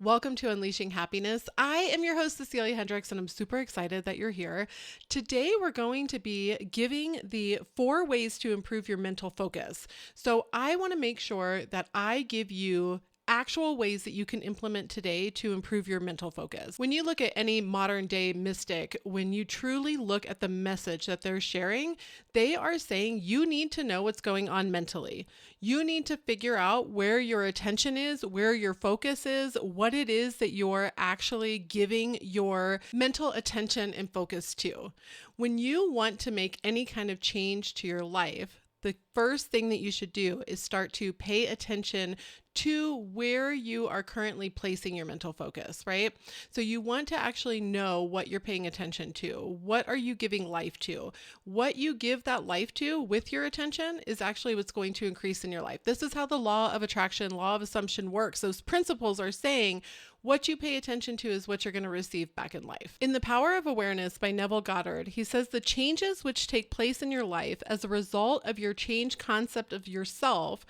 Welcome to Unleashing Happiness. I am your host, Cecilia Hendricks, and I'm super excited that you're here. Today, we're going to be giving the 4 ways to improve your mental focus. So I want to make sure that I give you actual ways that you can implement today to improve your mental focus. When you look at any modern day mystic, when you truly look at the message that they're sharing, they are saying you need to know what's going on mentally. You need to figure out where your attention is, where your focus is, what it is that you're actually giving your mental attention and focus to. When you want to make any kind of change to your life, the first thing that you should do is start to pay attention to where you are currently placing your mental focus, right? So you want to actually know what you're paying attention to. What are you giving life to? What you give that life to with your attention is actually what's going to increase in your life. This is how the law of attraction, law of assumption works. Those principles are saying what you pay attention to is what you're going to receive back in life. In The Power of Awareness by Neville Goddard, he says the changes which take place in your life as a result of your changed concept of yourself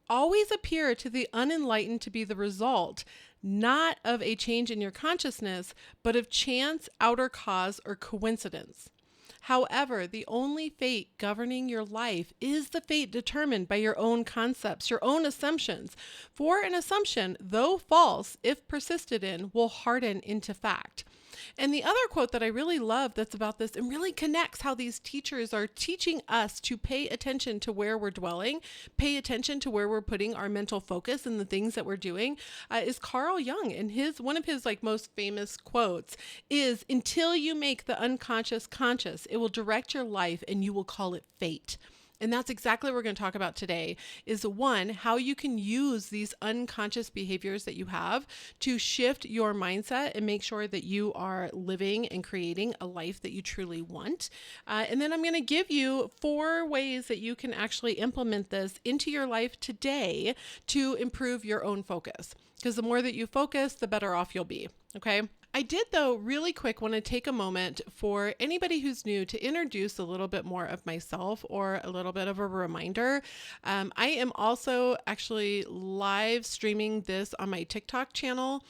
always appear to the unenlightened to be the result, not of a change in your consciousness, but of chance, outer cause, or coincidence. However, the only fate governing your life is the fate determined by your own concepts, your own assumptions. For an assumption, though false, if persisted in, will harden into fact. And the other quote that I really love that's about this and really connects how these teachers are teaching us to pay attention to where we're dwelling, pay attention to where we're putting our mental focus and the things that we're doing, is Carl Jung. And one of his most famous quotes is, "Until you make the unconscious conscious, it will direct your life and you will call it fate." And that's exactly what we're going to talk about today is 1, how you can use these unconscious behaviors that you have to shift your mindset and make sure that you are living and creating a life that you truly want. And then I'm going to give you 4 ways that you can actually implement this into your life today to improve your own focus. Because the more that you focus, the better off you'll be. Okay. I did, though, really quick want to take a moment for anybody who's new to introduce a little bit more of myself or a little bit of a reminder. I am also actually live streaming this on my TikTok channel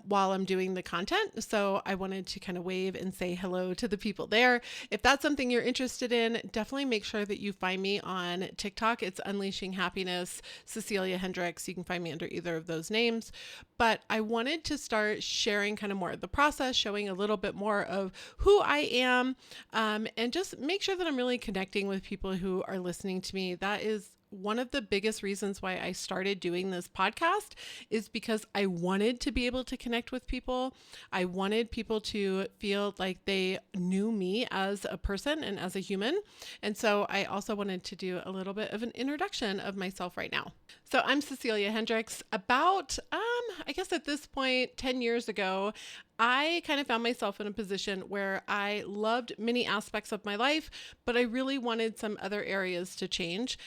while I'm doing the content. So I wanted to kind of wave and say hello to the people there. If that's something you're interested in, definitely make sure that you find me on TikTok. It's Unleashing Happiness, Cecilia Hendricks. You can find me under either of those names. But I wanted to start sharing kind of more of the process, showing a little bit more of who I am, and just make sure that I'm really connecting with people who are listening to me. That is one of the biggest reasons why I started doing this podcast is because I wanted to be able to connect with people. I wanted people to feel like they knew me as a person and as a human. And so I also wanted to do a little bit of an introduction of myself right now. So I'm Cecilia Hendricks. About, I guess at this point, 10 years ago, I kind of found myself in a position where I loved many aspects of my life, but I really wanted some other areas to change.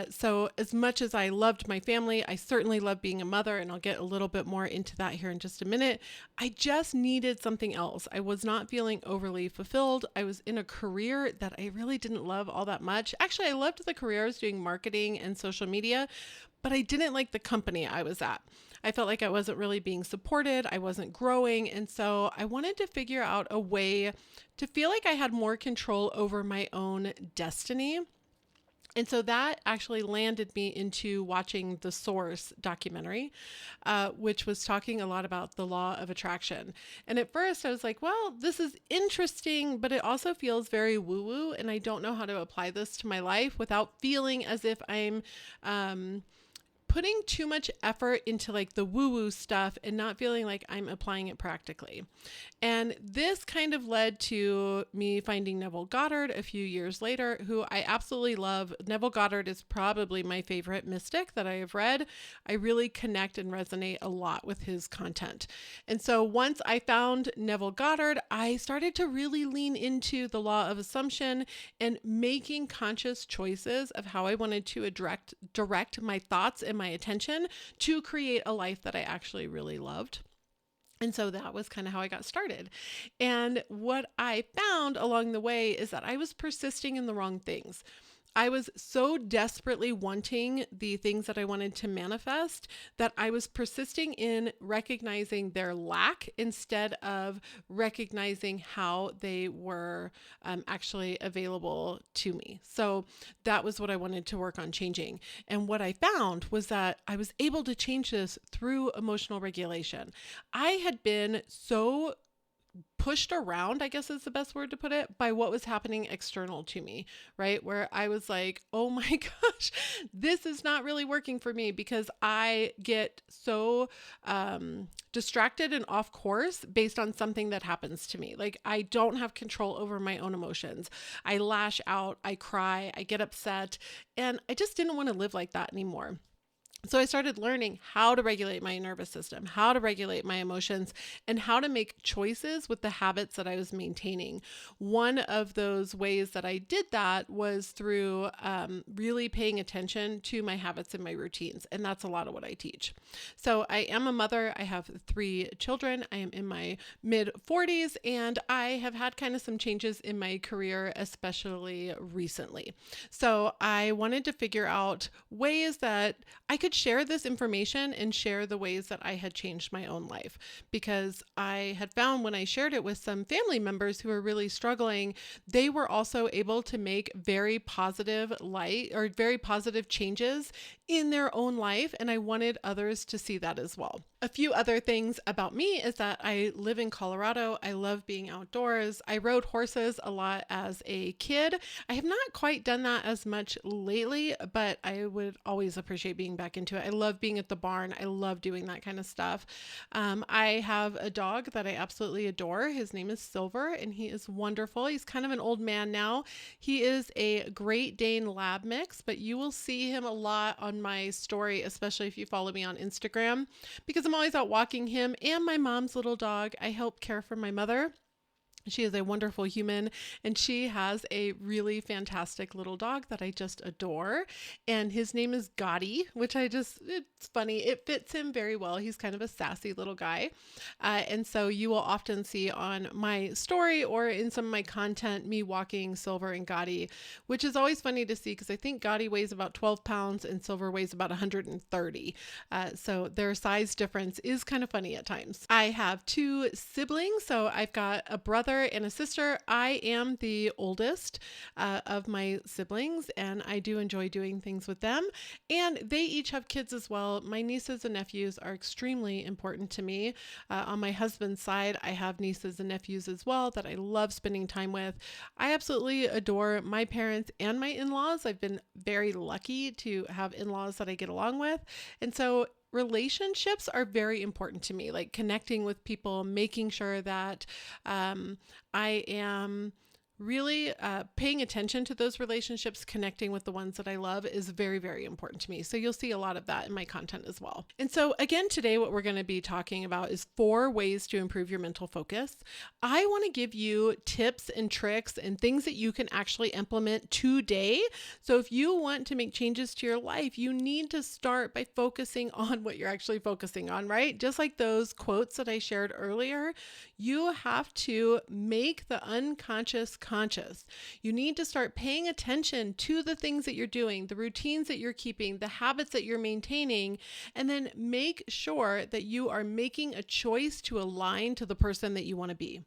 So as much as I loved my family, I certainly love being a mother, and I'll get a little bit more into that here in just a minute. I just needed something else. I was not feeling overly fulfilled. I was in a career that I really didn't love all that much. Actually, I loved the career. I was doing marketing and social media, but I didn't like the company I was at. I felt like I wasn't really being supported. I wasn't growing. And so I wanted to figure out a way to feel like I had more control over my own destiny. And so that actually landed me into watching the Source documentary, which was talking a lot about the law of attraction. And at first I was like, well, this is interesting, but it also feels very woo-woo, and I don't know how to apply this to my life without feeling as if I'm putting too much effort into the woo-woo stuff and not feeling like I'm applying it practically. And this kind of led to me finding Neville Goddard a few years later, who I absolutely love. Neville Goddard is probably my favorite mystic that I have read. I really connect and resonate a lot with his content. And so once I found Neville Goddard, I started to really lean into the law of assumption and making conscious choices of how I wanted to direct my thoughts and my attention to create a life that I actually really loved. And so that was kind of how I got started. And what I found along the way is that I was persisting in the wrong things. I was so desperately wanting the things that I wanted to manifest that I was persisting in recognizing their lack instead of recognizing how they were actually available to me. So that was what I wanted to work on changing. And what I found was that I was able to change this through emotional regulation. I had been so pushed around, I guess is the best word to put it, by what was happening external to me, right? Where I was like, oh my gosh, this is not really working for me because I get so distracted and off course based on something that happens to me. Like I don't have control over my own emotions. I lash out, I cry, I get upset, and I just didn't want to live like that anymore. So I started learning how to regulate my nervous system, how to regulate my emotions, and how to make choices with the habits that I was maintaining. One of those ways that I did that was through really paying attention to my habits and my routines. And that's a lot of what I teach. So I am a mother. I have 3 children. I am in my mid 40s, and I have had kind of some changes in my career, especially recently. So I wanted to figure out ways that I could share this information and share the ways that I had changed my own life, because I had found when I shared it with some family members who were really struggling, they were also able to make very positive changes in their own life. And I wanted others to see that as well. A few other things about me is that I live in Colorado. I love being outdoors. I rode horses a lot as a kid. I have not quite done that as much lately, but I would always appreciate being back into it. I love being at the barn. I love doing that kind of stuff. I have a dog that I absolutely adore. His name is Silver, and he is wonderful. He's kind of an old man now. He is a Great Dane lab mix, but you will see him a lot on my story, especially if you follow me on Instagram, because I'm always out walking him and my mom's little dog. I help care for my mother. She is a wonderful human, and she has a really fantastic little dog that I just adore. And his name is Goddard, which it's funny. It fits him very well. He's kind of a sassy little guy. And so you will often see on my story or in some of my content, me walking Silver and Goddard, which is always funny to see because I think Goddard weighs about 12 pounds and Silver weighs about 130. So their size difference is kind of funny at times. I have 2 siblings. So I've got a brother and a sister. I am the oldest of my siblings, and I do enjoy doing things with them. And they each have kids as well. My nieces and nephews are extremely important to me. On my husband's side, I have nieces and nephews as well that I love spending time with. I absolutely adore my parents and my in-laws. I've been very lucky to have in-laws that I get along with. And so relationships are very important to me, like connecting with people, making sure that I am really paying attention to those relationships, connecting with the ones that I love is very, very important to me. So you'll see a lot of that in my content as well. And so again, today, what we're going to be talking about is 4 ways to improve your mental focus. I want to give you tips and tricks and things that you can actually implement today. So if you want to make changes to your life, you need to start by focusing on what you're actually focusing on, right? Just like those quotes that I shared earlier, you have to make the unconscious conscious. You need to start paying attention to the things that you're doing, the routines that you're keeping, the habits that you're maintaining, and then make sure that you are making a choice to align to the person that you want to be.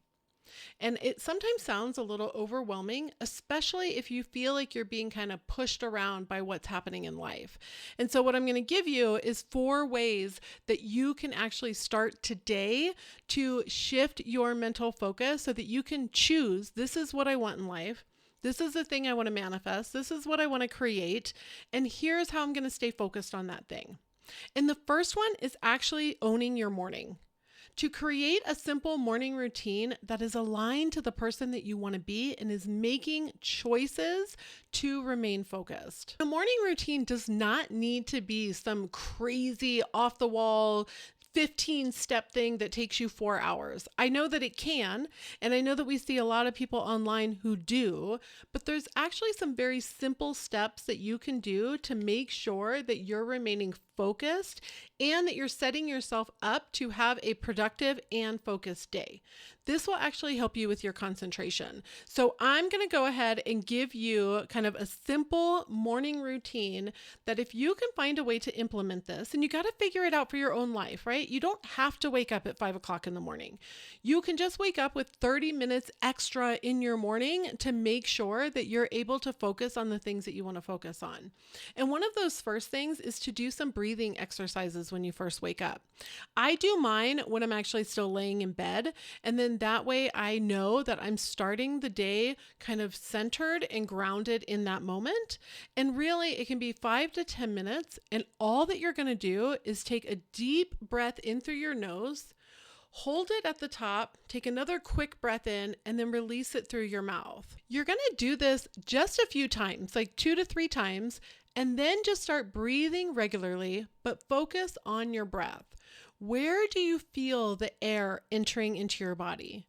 And it sometimes sounds a little overwhelming, especially if you feel like you're being kind of pushed around by what's happening in life. And so what I'm going to give you is 4 ways that you can actually start today to shift your mental focus so that you can choose, this is what I want in life. This is the thing I want to manifest. This is what I want to create. And here's how I'm going to stay focused on that thing. And the first one is actually owning your morning. To create a simple morning routine that is aligned to the person that you want to be and is making choices to remain focused. A morning routine does not need to be some crazy off the wall 15-step thing that takes you 4 hours. I know that it can, and I know that we see a lot of people online who do, but there's actually some very simple steps that you can do to make sure that you're remaining focused and that you're setting yourself up to have a productive and focused day. This will actually help you with your concentration. So I'm going to go ahead and give you kind of a simple morning routine that if you can find a way to implement this, and you got to figure it out for your own life, right? You don't have to wake up at 5 o'clock in the morning. You can just wake up with 30 minutes extra in your morning to make sure that you're able to focus on the things that you want to focus on. And one of those first things is to do some breathing exercises when you first wake up. I do mine when I'm actually still laying in bed, and then that way I know that I'm starting the day kind of centered and grounded in that moment. And really, it can be 5 to 10 minutes, and all that you're going to do is take a deep breath in through your nose, hold it at the top, take another quick breath in, and then release it through your mouth. You're going to do this just a few times, like 2 to 3 times, and then just start breathing regularly, but focus on your breath. Where do you feel the air entering into your body?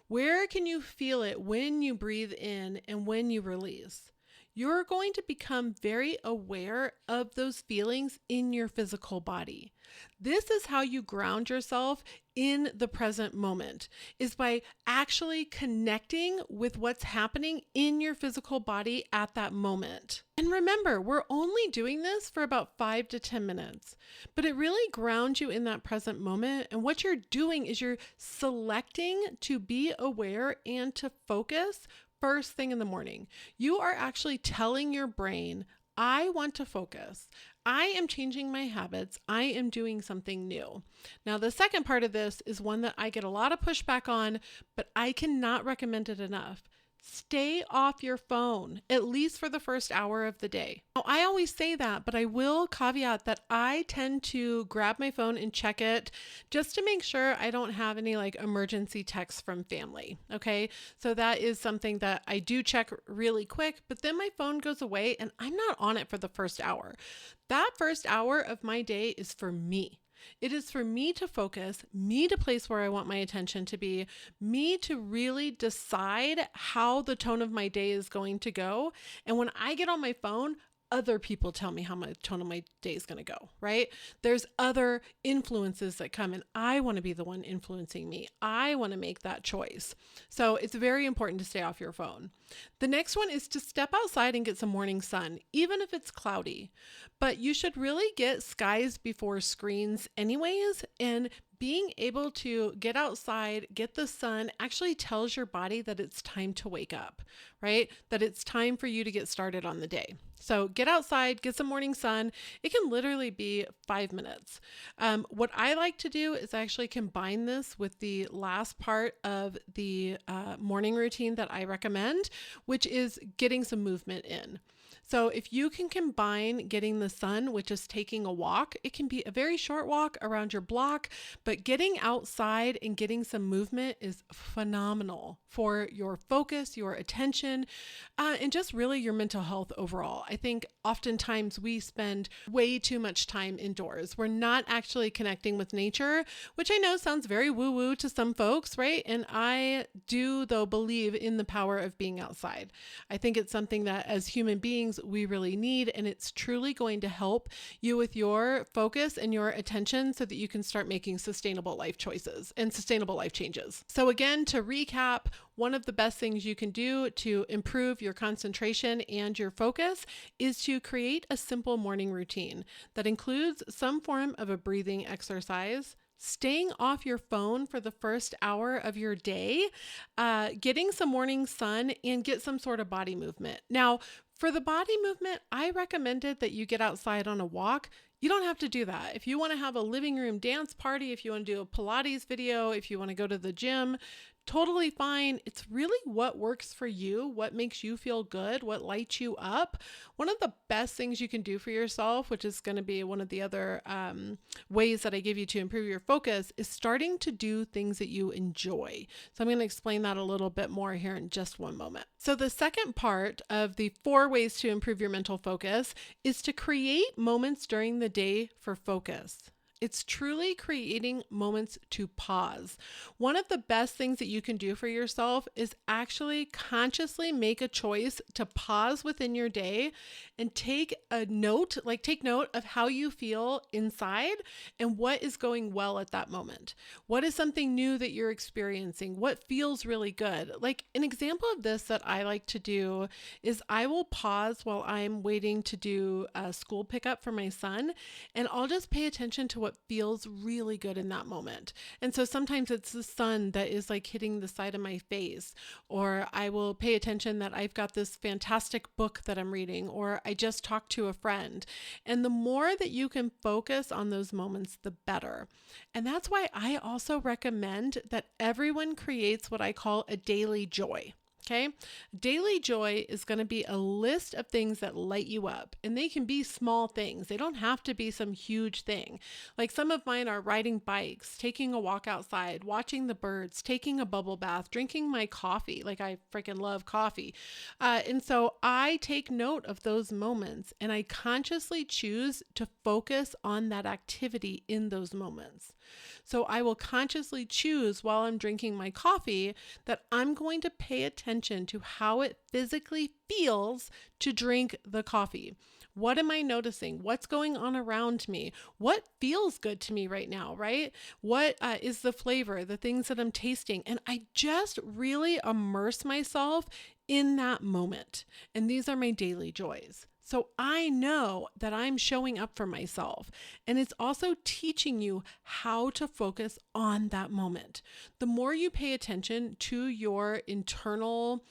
Where can you feel it when you breathe in and when you release? You're going to become very aware of those feelings in your physical body. This is how you ground yourself in the present moment, is by actually connecting with what's happening in your physical body at that moment. And remember, we're only doing this for about 5 to 10 minutes, but it really grounds you in that present moment. And what you're doing is you're selecting to be aware and to focus first thing in the morning. You are actually telling your brain, I want to focus. I am changing my habits. I am doing something new. Now, the second part of this is one that I get a lot of pushback on, but I cannot recommend it enough. Stay off your phone, at least for the first hour of the day. Now, I always say that, but I will caveat that I tend to grab my phone and check it just to make sure I don't have any like emergency texts from family. Okay. So that is something that I do check really quick, but then my phone goes away and I'm not on it for the first hour. That first hour of my day is for me. It is for me to focus, me to place where I want my attention to be, me to really decide how the tone of my day is going to go. And when I get on my phone, other people tell me how my tone of my day is going to go, right? There's other influences that come, and I want to be the one influencing me. I want to make that choice. So it's very important to stay off your phone. The next one is to step outside and get some morning sun, even if it's cloudy. But you should really get skies before screens anyways, and being able to get outside, get the sun, actually tells your body that it's time to wake up, right? That it's time for you to get started on the day. So get outside, get some morning sun. It can literally be 5 minutes. What I like to do is actually combine this with the last part of the morning routine that I recommend, which is getting some movement in. So if you can combine getting the sun, which is taking a walk, it can be a very short walk around your block, but getting outside and getting some movement is phenomenal for your focus, your attention, and just really your mental health overall. I think oftentimes we spend way too much time indoors. We're not actually connecting with nature, which I know sounds very woo-woo to some folks, right? And I do, though, believe in the power of being outside. I think it's something that as human beings, we really need, and it's truly going to help you with your focus and your attention so that you can start making sustainable life choices and sustainable life changes. So again, to recap, one of the best things you can do to improve your concentration and your focus is to create a simple morning routine that includes some form of a breathing exercise, staying off your phone for the first hour of your day, getting some morning sun, and get some sort of body movement. Now, for the body movement, I recommended that you get outside on a walk. You don't have to do that. If you want to have a living room dance party, if you want to do a Pilates video, if you want to go to the gym, totally fine. It's really what works for you, what makes you feel good, what lights you up. One of the best things you can do for yourself, which is going to be one of the other ways that I give you to improve your focus, is starting to do things that you enjoy. So I'm going to explain that a little bit more here in just one moment. So the second part of the 4 ways to improve your mental focus is to create moments during the day for focus. It's truly creating moments to pause. One of the best things that you can do for yourself is actually consciously make a choice to pause within your day and take a note, like take note of how you feel inside and what is going well at that moment. What is something new that you're experiencing? What feels really good? Like an example of this that I like to do is I will pause while I'm waiting to do a school pickup for my son, and I'll just pay attention to what feels really good in that moment. And so sometimes it's the sun that is like hitting the side of my face, or I will pay attention that I've got this fantastic book that I'm reading, or I just talked to a friend. And the more that you can focus on those moments, the better. And that's why I also recommend that everyone creates what I call a daily joy. Okay. Daily joy is going to be a list of things that light you up, and they can be small things. They don't have to be some huge thing. Like some of mine are riding bikes, taking a walk outside, watching the birds, taking a bubble bath, drinking my coffee. Like I freaking love coffee. And so I take note of those moments and I consciously choose to focus on that activity in those moments. So I will consciously choose while I'm drinking my coffee that I'm going to pay attention to how it physically feels to drink the coffee. What am I noticing? What's going on around me? What feels good to me right now, right? What is the flavor, the things that I'm tasting? And I just really immerse myself in that moment. And these are my daily joys. So I know that I'm showing up for myself, and it's also teaching you how to focus on that moment. The more you pay attention to your internal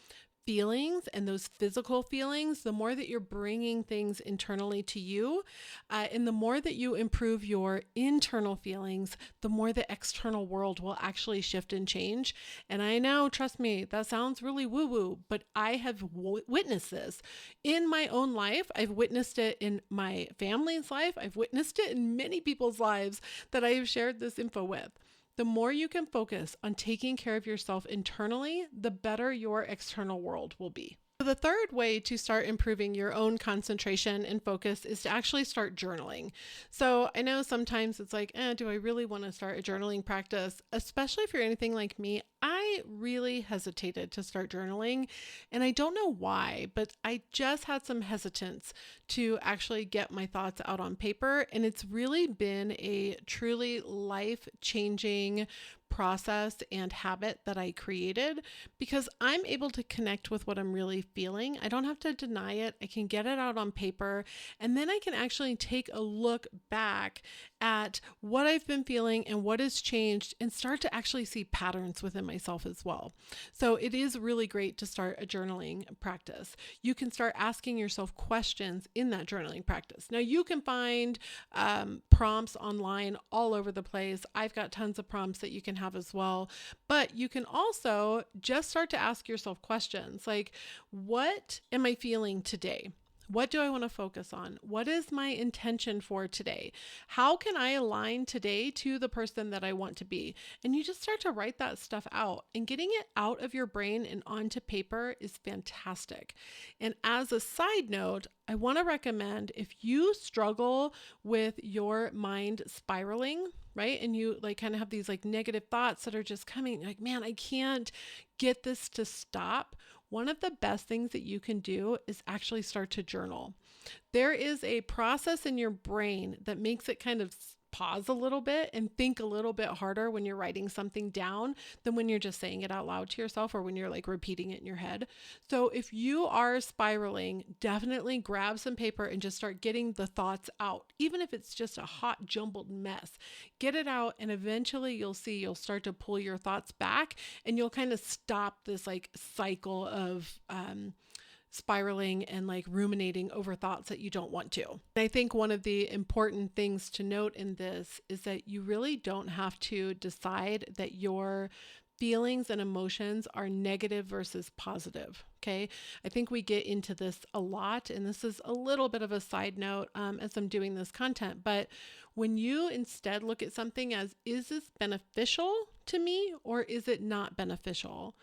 feelings and those physical feelings, the more that you're bringing things internally to you, and the more that you improve your internal feelings, the more the external world will actually shift and change. And I know, trust me, that sounds really woo-woo, but I have witnessed this in my own life. I've witnessed it in my family's life. I've witnessed it in many people's lives that I have shared this info with. The more you can focus on taking care of yourself internally, the better your external world will be. The third way to start improving your own concentration and focus is to actually start journaling. So I know sometimes it's like, do I really want to start a journaling practice? Especially if you're anything like me, I really hesitated to start journaling, and I don't know why, but I just had some hesitance to actually get my thoughts out on paper. And it's really been a truly life-changing process and habit that I created because I'm able to connect with what I'm really feeling. I don't have to deny it. I can get it out on paper, and then I can actually take a look back at what I've been feeling and what has changed and start to actually see patterns within myself as well. So it is really great to start a journaling practice. You can start asking yourself questions in that journaling practice. Now you can find prompts online all over the place. I've got tons of prompts that you can have as well, but you can also just start to ask yourself questions like, what am I feeling today? What do I want to focus on? What is my intention for today? How can I align today to the person that I want to be? And you just start to write that stuff out, and getting it out of your brain and onto paper is fantastic. And as a side note, I want to recommend if you struggle with your mind spiraling, right? And you like kind of have these like negative thoughts that are just coming like, man, I can't get this to stop. One of the best things that you can do is actually start to journal. There is a process in your brain that makes it kind of pause a little bit and think a little bit harder when you're writing something down than when you're just saying it out loud to yourself or when you're like repeating it in your head. So if you are spiraling, definitely grab some paper and just start getting the thoughts out. Even if it's just a hot jumbled mess, get it out, and eventually you'll start to pull your thoughts back, and you'll kind of stop this like cycle of spiraling and like ruminating over thoughts that you don't want to. And I think one of the important things to note in this is that you really don't have to decide that your feelings and emotions are negative versus positive. Okay. I think we get into this a lot, and this is a little bit of a side note as I'm doing this content, but when you instead look at something as, is this beneficial to me or is it not beneficial?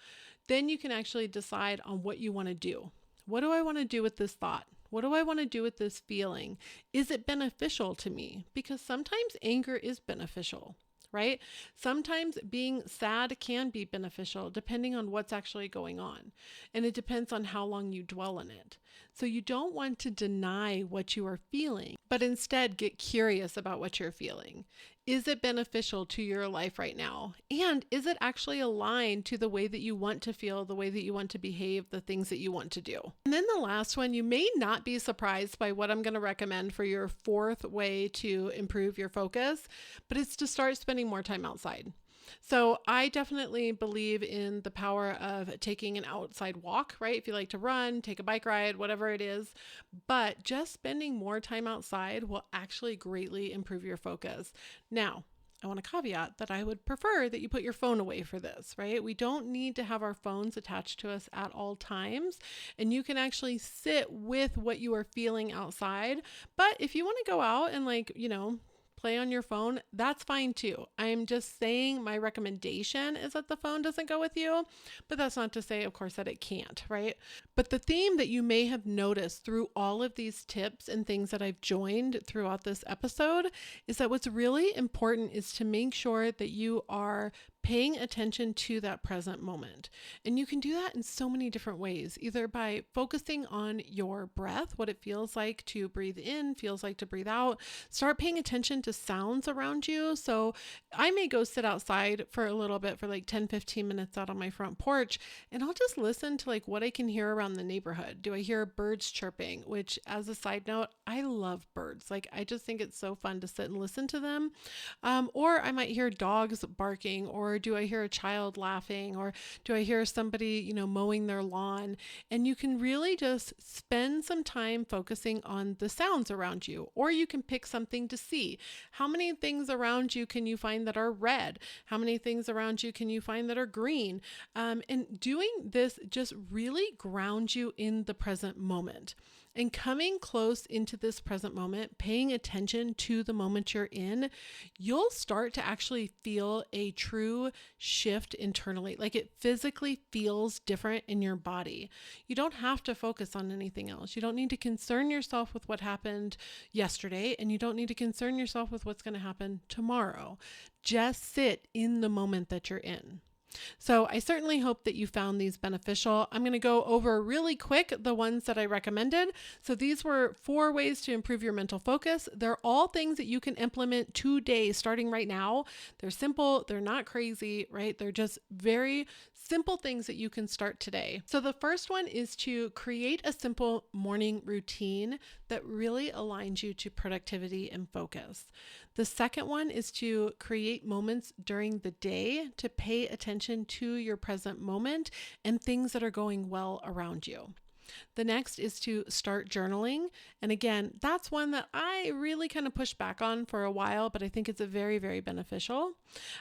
Then you can actually decide on what you want to do. What do I want to do with this thought? What do I want to do with this feeling? Is it beneficial to me? Because sometimes anger is beneficial, right? Sometimes being sad can be beneficial depending on what's actually going on. And it depends on how long you dwell in it. So you don't want to deny what you are feeling, but instead get curious about what you're feeling. Is it beneficial to your life right now? And is it actually aligned to the way that you want to feel, the way that you want to behave, the things that you want to do? And then the last one, you may not be surprised by what I'm going to recommend for your fourth way to improve your focus, but it's to start spending more time outside. So I definitely believe in the power of taking an outside walk, right? If you like to run, take a bike ride, whatever it is, but just spending more time outside will actually greatly improve your focus. Now, I want to caveat that I would prefer that you put your phone away for this, right? We don't need to have our phones attached to us at all times, and you can actually sit with what you are feeling outside. But if you want to go out and play on your phone, that's fine too. I'm just saying my recommendation is that the phone doesn't go with you, but that's not to say, of course, that it can't, right? But the theme that you may have noticed through all of these tips and things that I've joined throughout this episode is that what's really important is to make sure that you are paying attention to that present moment. And you can do that in so many different ways, either by focusing on your breath, what it feels like to breathe in, feels like to breathe out. Start paying attention to sounds around you. So I may go sit outside for a little bit for 10-15 minutes out on my front porch, and I'll just listen to what I can hear around the neighborhood. Do I hear birds chirping? Which, as a side note, I love birds. I just think it's so fun to sit and listen to them. Or I might hear dogs barking, or do I hear a child laughing, or do I hear somebody, mowing their lawn? And you can really just spend some time focusing on the sounds around you, or you can pick something to see. How many things around you can you find that are red? How many things around you can you find that are green? And doing this just really grounds you in the present moment. And coming close into this present moment, paying attention to the moment you're in, you'll start to actually feel a true shift internally. It physically feels different in your body. You don't have to focus on anything else. You don't need to concern yourself with what happened yesterday, and you don't need to concern yourself with what's going to happen tomorrow. Just sit in the moment that you're in. So I certainly hope that you found these beneficial. I'm going to go over really quick the ones that I recommended. So these were 4 ways to improve your mental focus. They're all things that you can implement today, starting right now. They're simple. They're not crazy, right? They're just very simple things that you can start today. So the first one is to create a simple morning routine that really aligns you to productivity and focus. The second one is to create moments during the day to pay attention to your present moment and things that are going well around you. The next is to start journaling. And again, that's one that I really kind of pushed back on for a while, but I think it's a very, very beneficial.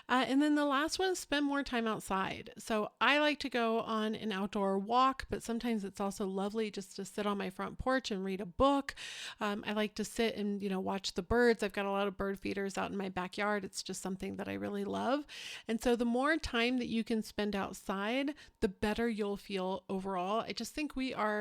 And then the last one is spend more time outside. So I like to go on an outdoor walk, but sometimes it's also lovely just to sit on my front porch and read a book. I like to sit and, watch the birds. I've got a lot of bird feeders out in my backyard. It's just something that I really love. And so the more time that you can spend outside, the better you'll feel overall. I just think we are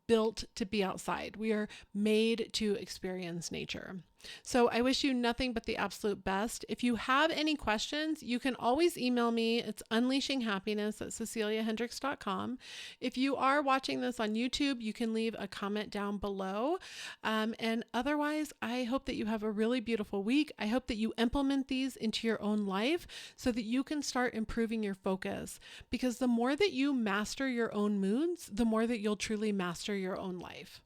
built to be outside. We are made to experience nature. So I wish you nothing but the absolute best. If you have any questions, you can always email me. It's unleashinghappiness@ceciliahendricks.com. If you are watching this on YouTube, you can leave a comment down below. And otherwise, I hope that you have a really beautiful week. I hope that you implement these into your own life so that you can start improving your focus. Because the more that you master your own moods, the more that you'll truly master your own life.